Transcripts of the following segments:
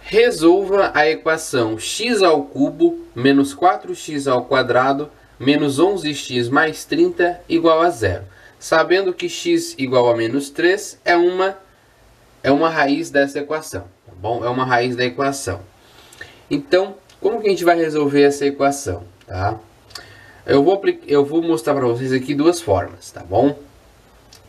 Resolva a equação x ao cubo menos 4x ao quadrado menos 11x mais 30 igual a zero. Sabendo que x igual a menos 3 é uma raiz dessa equação, tá bom? É uma raiz da equação. Então, como que a gente vai resolver essa equação, tá? Eu vou mostrar para vocês aqui duas formas, tá bom?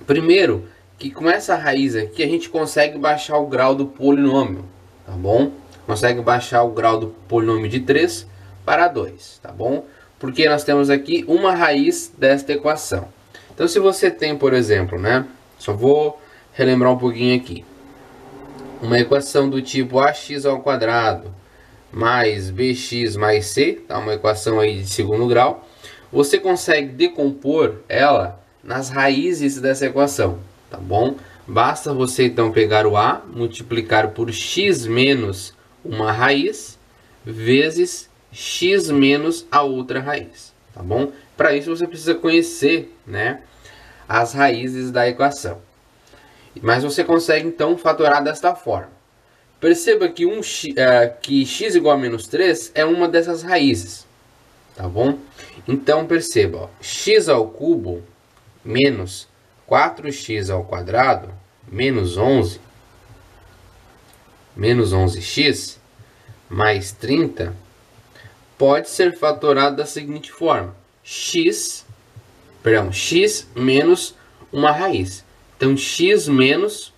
Primeiro, que com essa raiz aqui a gente consegue baixar o grau do polinômio, tá bom? Consegue baixar o grau do polinômio de 3 para 2, tá bom? Porque nós temos aqui uma raiz desta equação. Então, se você tem, por exemplo, né? Só vou relembrar um pouquinho aqui. Uma equação do tipo ax ao quadrado mais bx mais c, tá? Uma equação aí de segundo grau. Você consegue decompor ela nas raízes dessa equação, tá bom? Basta você então pegar o a, multiplicar por x menos uma raiz, vezes x menos a outra raiz, tá bom? Para isso você precisa conhecer, né, as raízes da equação. Mas você consegue então fatorar desta forma. Perceba que, que x igual a menos 3 é uma dessas raízes, tá bom? Então perceba, ó, x ao cubo menos 4x ao quadrado menos 11x mais 30 pode ser fatorado da seguinte forma: x menos uma raiz. Então x menos,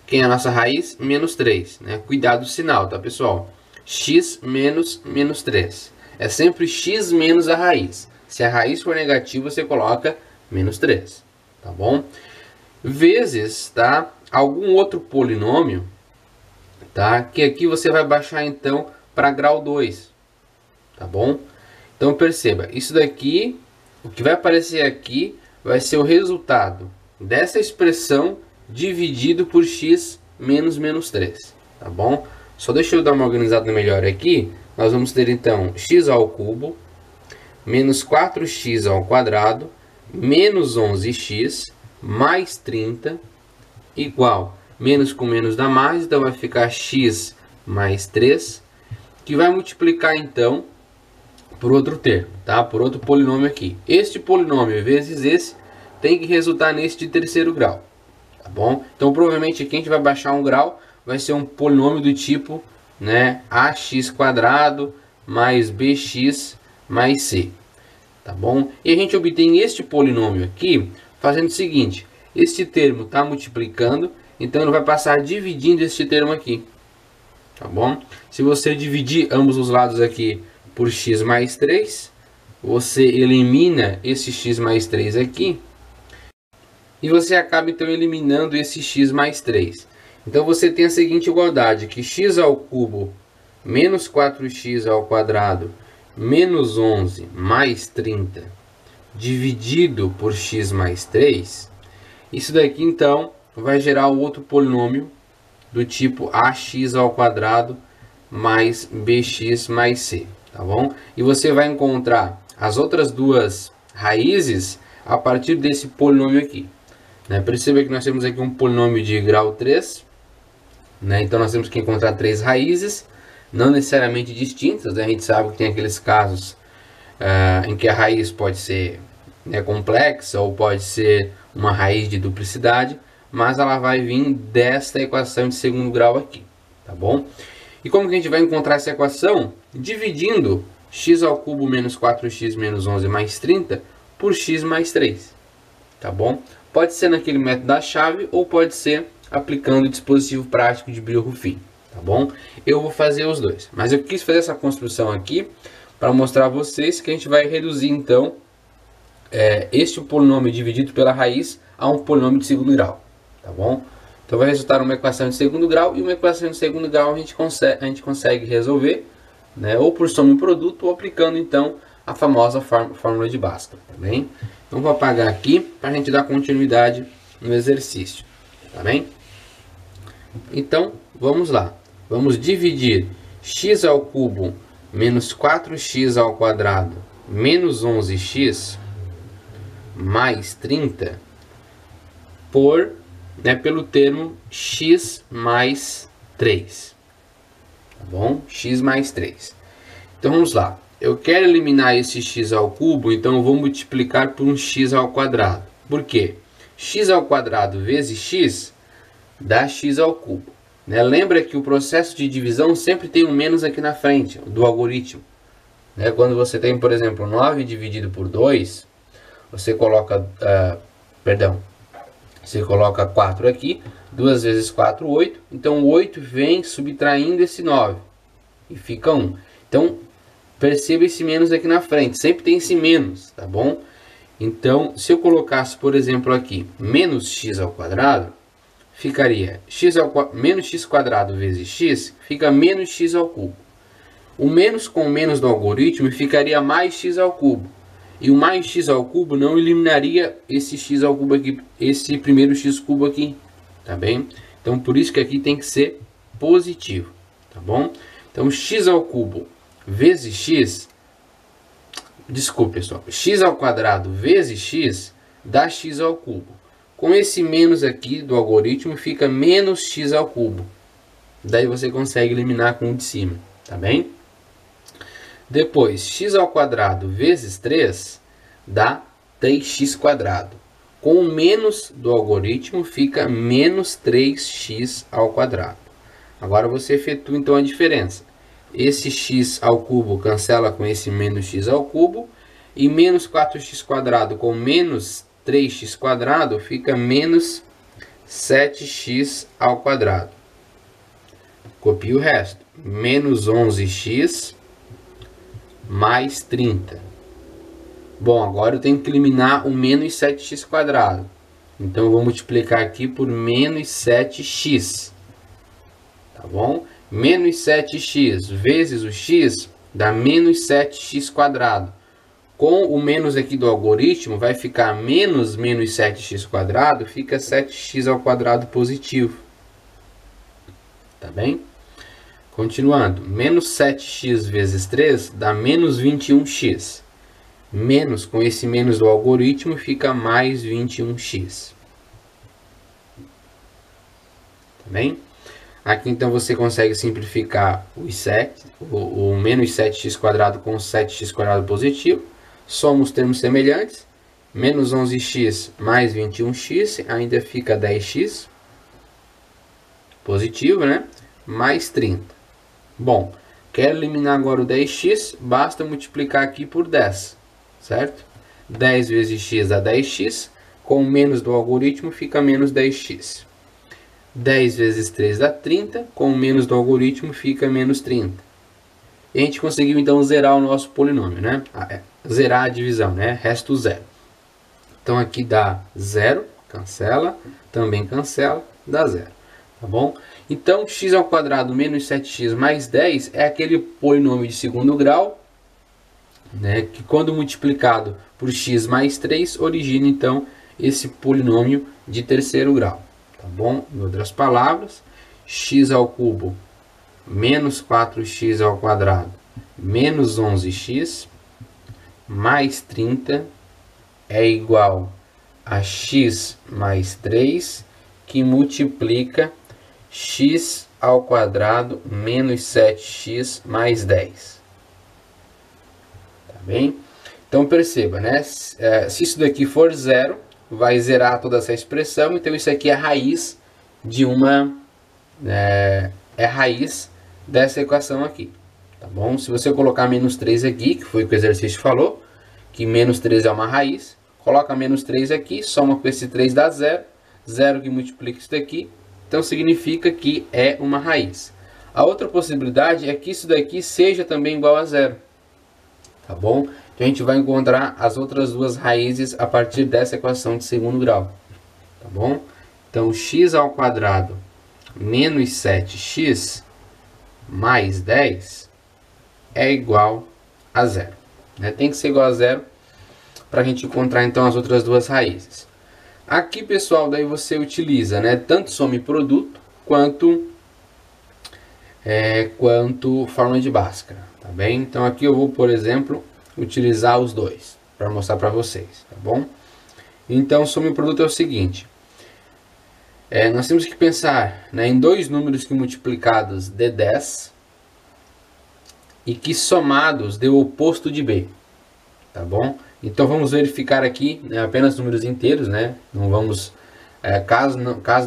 quem é a nossa raiz? Menos 3, né? Cuidado do sinal, tá, pessoal? X menos menos 3. É sempre x menos a raiz. Se a raiz for negativa, você coloca menos 3, tá bom? Vezes, tá? Algum outro polinômio, tá? Que aqui você vai baixar então para grau 2, tá bom? Então perceba, isso daqui, o que vai aparecer aqui vai ser o resultado dessa expressão dividido por x menos menos 3, tá bom? Só deixa eu dar uma organizada melhor aqui. Nós vamos ter então x ao cubo menos 4x ao quadrado menos 11x mais 30 igual, menos com menos dá mais, então vai ficar x mais 3, que vai multiplicar então por outro termo, tá? Por outro polinômio aqui. Este polinômio vezes esse tem que resultar nesse de terceiro grau, tá bom? Então provavelmente aqui a gente vai baixar um grau, vai ser um polinômio do tipo, né, ax quadrado mais bx mais c, tá bom? E a gente obtém este polinômio aqui fazendo o seguinte: este termo está multiplicando, então ele vai passar dividindo este termo aqui, tá bom? Se você dividir ambos os lados aqui por x mais 3, você elimina esse x mais 3 aqui, e você acaba então eliminando esse x mais 3. Então você tem a seguinte igualdade, que x ao cubo menos 4x ao quadrado menos 11 mais 30 dividido por x mais 3. Isso daqui então vai gerar o outro polinômio do tipo ax ao quadrado mais bx mais c, tá bom? E você vai encontrar as outras duas raízes a partir desse polinômio aqui, né? Perceba que nós temos aqui um polinômio de grau 3, né? Então nós temos que encontrar três raízes, não necessariamente distintas, né? A gente sabe que tem aqueles casos em que a raiz pode ser, né, complexa ou pode ser uma raiz de duplicidade, mas ela vai vir desta equação de segundo grau aqui, tá bom? E como que a gente vai encontrar essa equação? Dividindo x ao cubo menos 4x menos 11 mais 30 por x mais 3, tá bom? Pode ser naquele método da chave ou pode ser aplicando o dispositivo prático de Brillo-Ruffin, tá bom? Eu vou fazer os dois, mas eu quis fazer essa construção aqui para mostrar a vocês que a gente vai reduzir então este polinômio dividido pela raiz a um polinômio de segundo grau, tá bom? Então vai resultar uma equação de segundo grau, e uma equação de segundo grau a gente consegue resolver, né, ou por soma e produto, ou aplicando então a famosa fórmula de Bhaskara, tá bem? Então vou apagar aqui para a gente dar continuidade no exercício, tá bem? Então vamos lá, vamos dividir x ao cubo menos 4x ao quadrado menos 11x mais 30 pelo termo x mais 3. tá bom? X mais 3. Então vamos lá. Eu quero eliminar esse x ao cubo, então eu vou multiplicar por um x ao quadrado. Por quê? X ao quadrado vezes x dá x ao cubo. Né? Lembra que o processo de divisão sempre tem um menos aqui na frente, do algoritmo. Né? Quando você tem, por exemplo, 9 dividido por 2, você coloca, você coloca 4 aqui, 2 vezes 4, 8. Então, o 8 vem subtraindo esse 9 e fica 1. Então, perceba esse menos aqui na frente, sempre tem esse menos, tá bom? Então, se eu colocasse, por exemplo, aqui, menos x ao quadrado, ficaria menos x quadrado vezes x, fica menos x ao cubo. O menos com o menos do algoritmo ficaria mais x ao cubo. E o mais x ao cubo não eliminaria esse x ao cubo aqui, esse primeiro x cubo aqui, tá bem? Então, por isso que aqui tem que ser positivo, tá bom? Então, x ao cubo vezes x, desculpe pessoal, x ao quadrado vezes x dá x ao cubo. Com esse menos aqui do algoritmo fica menos x ao cubo. Daí você consegue eliminar com o de cima, tá bem? Depois, x ao quadrado vezes 3 dá 3x quadrado. Com o menos do algoritmo fica menos 3x ao quadrado. Agora você efetua então a diferença. Esse x ao cubo cancela com esse menos x ao cubo. E menos 4x quadrado com menos 3x quadrado fica menos 7x ao quadrado. Copie o resto. Menos 11x mais 30. Bom, agora eu tenho que eliminar o menos 7x quadrado. Então eu vou multiplicar aqui por menos 7x. Tá bom? Menos 7x vezes o x dá menos 7x quadrado. Com o menos aqui do algoritmo vai ficar menos 7x quadrado, fica 7x ao quadrado positivo. Tá bem? Continuando, menos 7x vezes 3 dá menos 21x. Menos, com esse menos do algoritmo, fica mais 21x. Tá bem? Aqui então você consegue simplificar o menos 7x quadrado com 7x quadrado positivo. Soma os termos semelhantes. Menos 11x mais 21x, ainda fica 10x. Positivo, né? Mais 30. Bom, quero eliminar agora o 10x, basta multiplicar aqui por 10, certo? 10 vezes x dá 10x, com o menos do algoritmo fica menos 10x. 10 vezes 3 dá 30, com o menos do algoritmo fica menos 30. E a gente conseguiu então zerar o nosso polinômio, né? Zerar a divisão, né? Resto 0. Então aqui dá 0, cancela, também cancela, dá 0. Tá bom? Então, x ao quadrado menos 7x mais 10 é aquele polinômio de segundo grau, né, que quando multiplicado por x mais 3, origina então esse polinômio de terceiro grau. Tá bom? Em outras palavras, x ao cubo menos 4x ao quadrado menos 11x mais 30 é igual a x mais 3, que multiplica x ao quadrado menos 7x mais 10. Tá bem? Então perceba, né? Se isso daqui for zero, vai zerar toda essa expressão. Então isso aqui é a raiz de uma... é raiz dessa equação aqui. Tá bom? Se você colocar menos 3 aqui, que foi o que o exercício falou, que menos 3 é uma raiz, coloca menos 3 aqui, soma com esse 3 dá 0. 0 que multiplica isso daqui. Então significa que é uma raiz. A outra possibilidade é que isso daqui seja também igual a 0. Tá bom? Então a gente vai encontrar as outras duas raízes a partir dessa equação de segundo grau. Tá bom? Então x ao quadrado menos 7x mais 10 é igual a 0. Né? Tem que ser igual a 0 para a gente encontrar então as outras duas raízes. Aqui, pessoal, daí você utiliza, né, tanto soma e produto quanto fórmula de Bhaskara, tá bem? Então aqui eu vou, por exemplo, utilizar os dois para mostrar para vocês, tá bom? Então, soma e produto é o seguinte: nós temos que pensar, né, em dois números que multiplicados dê 10, e que somados dê o oposto de b, tá bom? Então vamos verificar aqui, né, apenas números inteiros, né? Não vamos, caso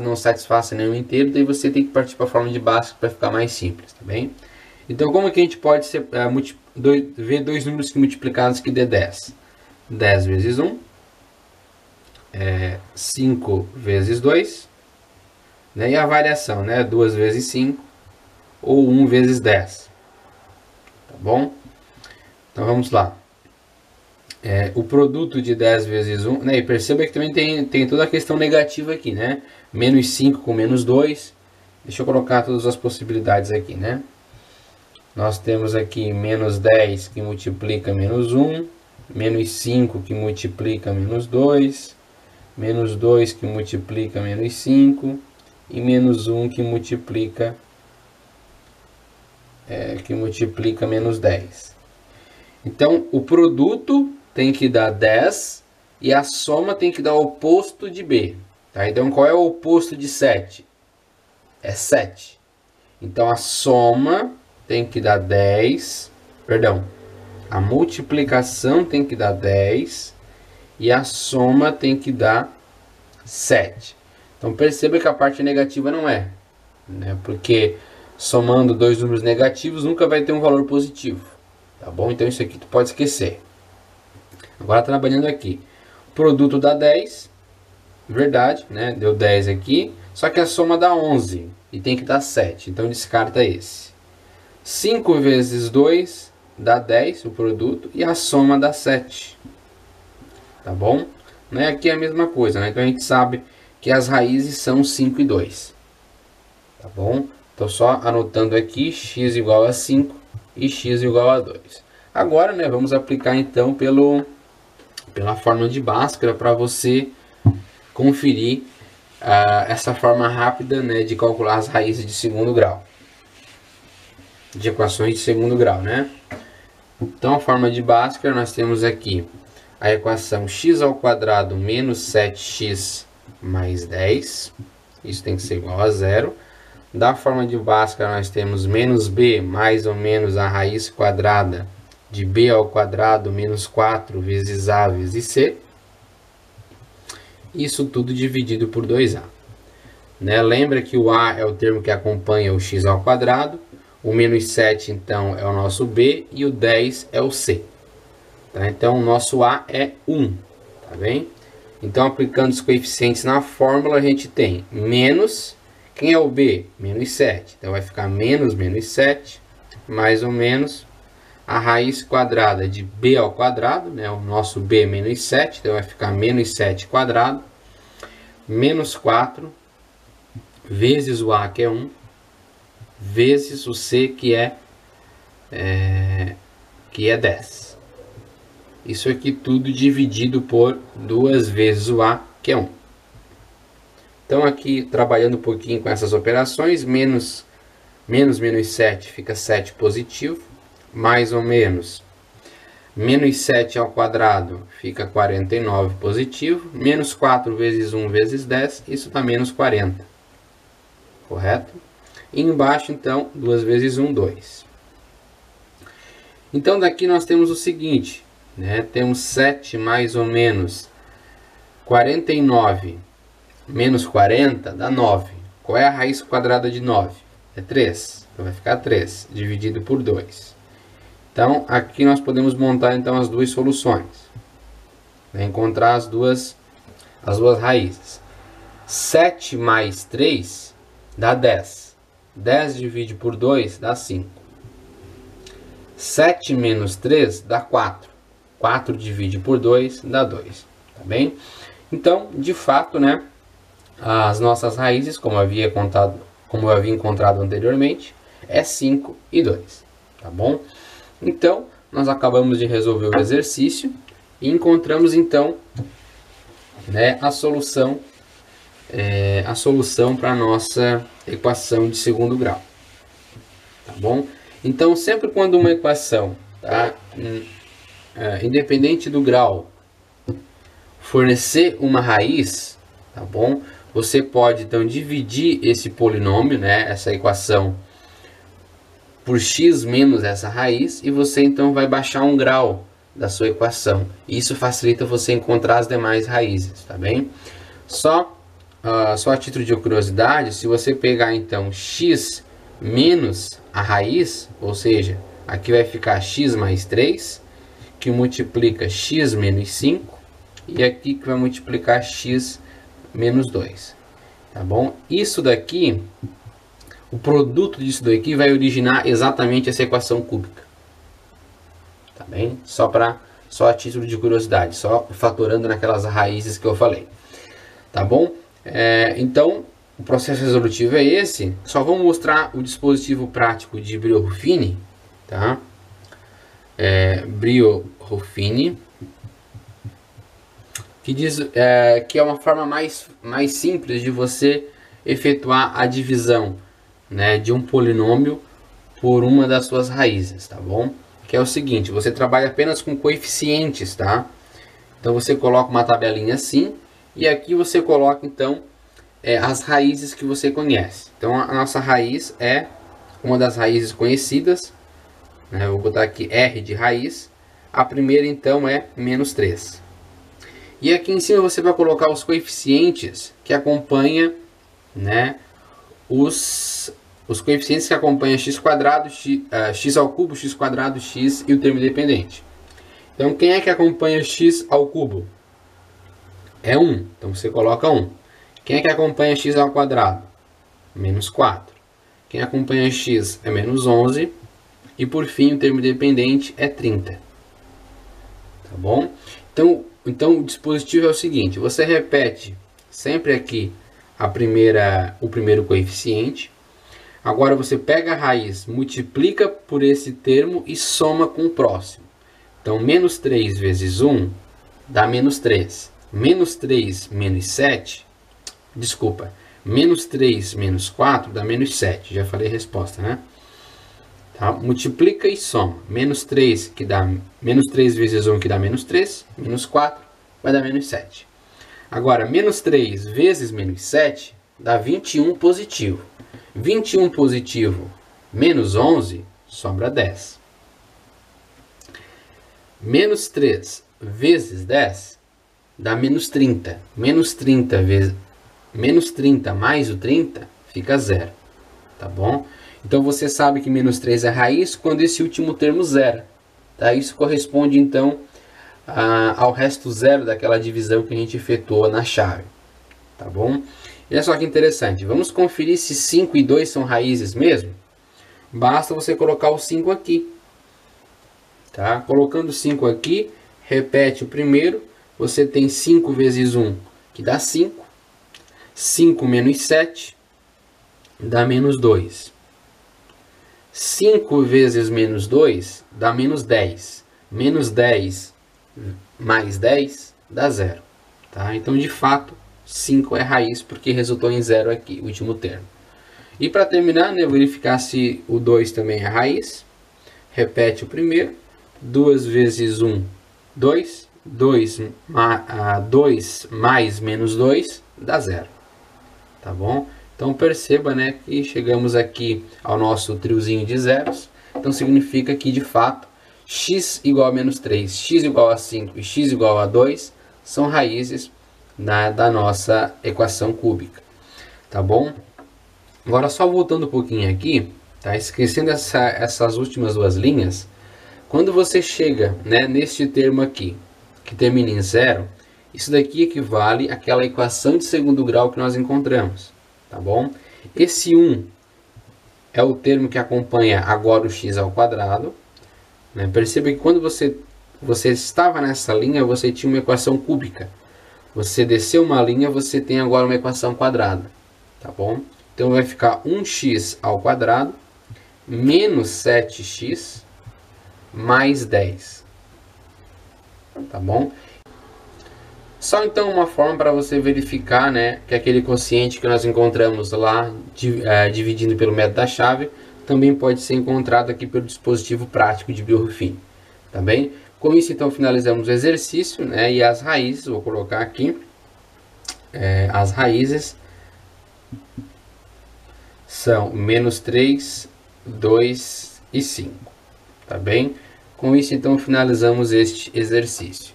não satisfaça nenhum inteiro, daí você tem que partir para a fórmula de Bhaskara para ficar mais simples, tá bem? Então como que a gente pode ver dois números que multiplicados que dê 10? 10 vezes 1, 5 vezes 2, né? E a variação, né? 2 vezes 5 ou 1 vezes 10, tá bom? Então vamos lá. O produto de 10 vezes 1, né? E perceba que também tem toda a questão negativa aqui, né? Menos 5 com menos 2. Deixa eu colocar todas as possibilidades aqui, né? Nós temos aqui menos 10 que multiplica menos 1, menos 5 que multiplica menos 2, menos 2 que multiplica menos 5 e menos 1 que multiplica menos 10. Então, o produto tem que dar 10 e a soma tem que dar o oposto de b. Tá? Então, qual é o oposto de 7? É 7. Então, a soma tem que dar 10, perdão, a multiplicação tem que dar 10 e a soma tem que dar 7. Então, perceba que a parte negativa não é, né? Porque somando dois números negativos nunca vai ter um valor positivo, tá bom? Então, isso aqui tu pode esquecer. Agora, trabalhando aqui, o produto dá 10, verdade, né? Deu 10 aqui, só que a soma dá 11 e tem que dar 7, então descarta esse. 5 vezes 2 dá 10, o produto, e a soma dá 7, tá bom? Né? Aqui é a mesma coisa, né? Então a gente sabe que as raízes são 5 e 2, tá bom? Estou só anotando aqui, x igual a 5 e x igual a 2. Agora, né, vamos aplicar então pela fórmula de Bhaskara para você conferir essa forma rápida, né, de calcular as raízes de segundo grau. De equações de segundo grau, né? Então, a forma de Bhaskara, nós temos aqui a equação x ao quadrado menos 7x mais 10. Isso tem que ser igual a 0. Da forma de Bhaskara, nós temos menos b mais ou menos a raiz quadrada de b ao quadrado menos 4 vezes a vezes c. Isso tudo dividido por 2a. Né? Lembra que o a é o termo que acompanha o x ao quadrado. O menos 7, então, é o nosso b e o 10 é o c. Tá? Então, o nosso a é 1. Tá bem? Então, aplicando os coeficientes na fórmula, a gente tem menos... Quem é o b? Menos 7. Então, vai ficar menos 7, mais ou menos a raiz quadrada de b ao quadrado, né? O nosso b é menos 7, então vai ficar menos 7 quadrado, menos 4, vezes o a, que é 1, vezes o c, que é 10. Isso aqui tudo dividido por 2 vezes o a, que é 1. Então aqui, trabalhando um pouquinho com essas operações, menos 7 fica 7 positivo, mais ou menos menos 7 ao quadrado fica 49 positivo, menos 4 vezes 1 vezes 10, isso dá menos 40, correto? E embaixo, então, 2 vezes 1, 2. Então, daqui nós temos o seguinte, né? Temos 7 mais ou menos 49 menos 40 dá 9. Qual é a raiz quadrada de 9? É 3. Então, vai ficar 3 dividido por 2. Então, aqui nós podemos montar então as duas soluções. Né? Encontrar as duas raízes. 7 mais 3 dá 10. 10 divide por 2 dá 5. 7 menos 3 dá 4. 4 divide por 2 dá 2. Tá bem? Então, de fato, né, as nossas raízes, como eu havia encontrado anteriormente, é 5 e 2. Tá bom? Então, nós acabamos de resolver o exercício e encontramos, então, né, a solução para a nossa equação de segundo grau. Tá bom? Então, sempre quando uma equação, tá, independente do grau, fornecer uma raiz, tá bom? Você pode, então, dividir esse polinômio, né, essa equação, por x menos essa raiz, e você então vai baixar um grau da sua equação. Isso facilita você encontrar as demais raízes, tá bem? Só a título de curiosidade, se você pegar então x menos a raiz, ou seja, aqui vai ficar x mais 3, que multiplica x menos 5, e aqui que vai multiplicar x menos 2, tá bom? Isso daqui, o produto disso daqui vai originar exatamente essa equação cúbica, tá bem? Só a título de curiosidade, só fatorando naquelas raízes que eu falei, tá bom? Então, o processo resolutivo é esse. Só vou mostrar o dispositivo prático de Brio-Ruffini, tá? Brio-Ruffini, que diz que é uma forma mais simples de você efetuar a divisão, né, de um polinômio por uma das suas raízes, tá bom? Que é o seguinte, você trabalha apenas com coeficientes, tá? Então você coloca uma tabelinha assim, e aqui você coloca então as raízes que você conhece. Então a nossa raiz é uma das raízes conhecidas, né? Eu vou botar aqui R de raiz. A primeira então é menos 3. E aqui em cima você vai colocar os coeficientes que acompanham, né, os coeficientes que acompanham x quadrado, x ao cubo, x quadrado, x e o termo independente. Então quem é que acompanha x ao cubo? É 1, então você coloca 1. Quem é que acompanha x ao quadrado? Menos 4. Quem acompanha x é menos 11. E por fim o termo independente é 30. Tá bom? Então o dispositivo é o seguinte, você repete sempre aqui o primeiro coeficiente. Agora você pega a raiz, multiplica por esse termo e soma com o próximo. Então menos 3 vezes 1 dá menos 3. Menos 3 menos 7, desculpa, menos 3 menos 4 dá menos 7. Já falei a resposta, né? Tá? Multiplica e soma. Menos 3 que dá menos 3 vezes 1 que dá menos 3, menos 4 vai dar menos 7. Agora, menos 3 vezes menos 7 dá 21 positivo. 21 positivo menos 11 sobra 10. Menos 3 vezes 10 dá menos 30. Menos 30 mais o 30 fica 0. Tá bom? Então você sabe que menos 3 é raiz quando esse último termo zera. Tá? Isso corresponde então ao resto zero daquela divisão que a gente efetuou na chave. Tá bom? E olha só que interessante. Vamos conferir se 5 e 2 são raízes mesmo? Basta você colocar o 5 aqui. Tá? Colocando 5 aqui, repete o primeiro. Você tem 5 vezes 1, que dá 5. 5 menos 7 dá menos 2. 5 vezes menos 2 dá menos 10. Menos 10 mais 10 dá 0. Tá? Então, de fato, 5 é raiz porque resultou em 0 aqui, o último termo. E para terminar, né, verificar se o 2 também é raiz. Repete o primeiro. 2 vezes 1, 2. 2 mais menos 2 dá 0. Tá bom? Então perceba, né, que chegamos aqui ao nosso triozinho de zeros. Então significa que de fato x igual a menos 3, x igual a 5 e x igual a 2 são raízes da nossa equação cúbica. Tá bom? Agora só voltando um pouquinho aqui, tá? Esquecendo essas últimas duas linhas. Quando você chega, né, neste termo aqui, que termina em 0, isso daqui equivale àquela equação de segundo grau que nós encontramos, tá bom? Esse 1 é o termo que acompanha agora o x ao quadrado, né? Perceba que quando você estava nessa linha, você tinha uma equação cúbica. Você desceu uma linha, você tem agora uma equação quadrada, tá bom? Então vai ficar 1x ao quadrado menos 7x mais 10. Tá bom? Só então uma forma para você verificar, né, que aquele quociente que nós encontramos lá, dividindo pelo método da chave, também pode ser encontrado aqui pelo dispositivo prático de Brio-Ruffini. Tá bem? Com isso, então, finalizamos o exercício, né, e as raízes, vou colocar aqui, as raízes são menos 3 2 e 5. Tá bem? Com isso, então, finalizamos este exercício.